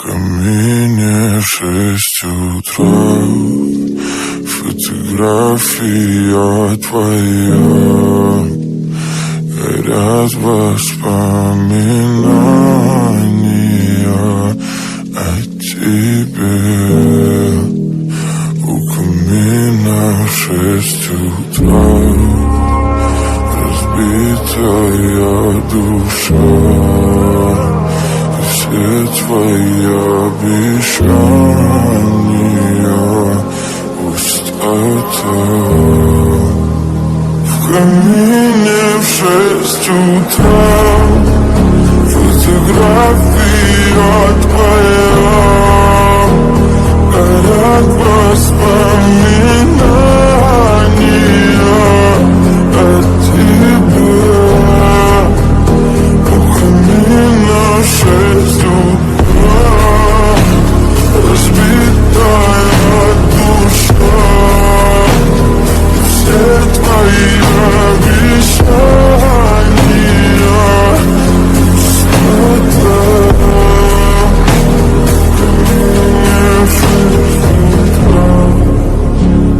камине 6 утра. Фотография твоя, горят воспоминания о тебе. У камина 6 утра, разбитая душа, все твои обещания пустота. В камине в 6 утра, фотография твоя, горят воспоминания о тебе. У камина 6 утра, разбитая душа, все твои обещания пустота. В камине 6 утра.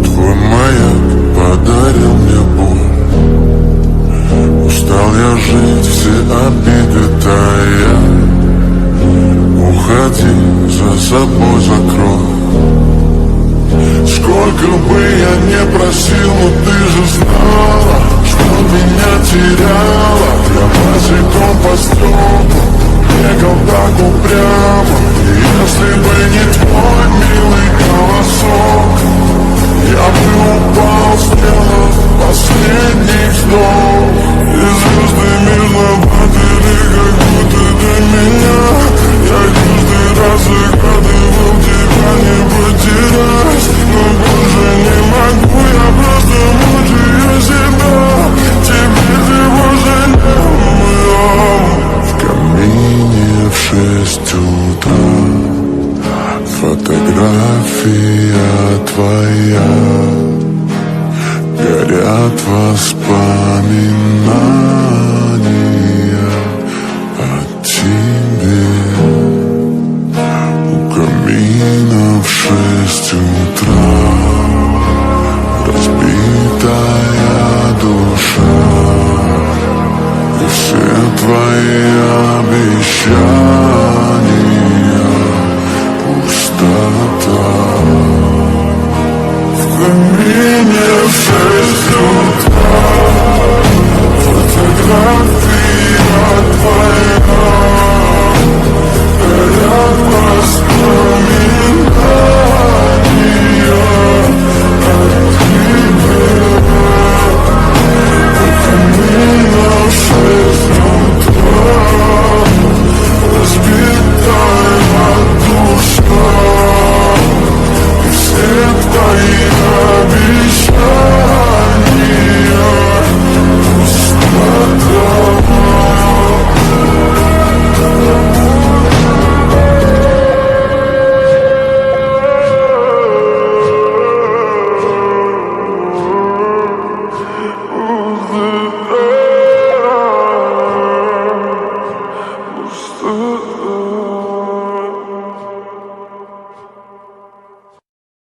Твой маяк подарил мне боль. Устал я жить, все обиды тая. Уходи, за собой закрой. Сколько бы я не просил, но ты же знала, что меня теряла. Я босиком по стеклам бегал так упрямо. И если бы не твой милый голосок, я бы упал, сделав последний вздох. И звезды между как будто до меня. Я каждый раз загадывал тебя не потерять, но больше не могу, я просто мучаю себя. Теперь ты больше не моя. В камине в 6 утра, фотография твоя, горят воспоминания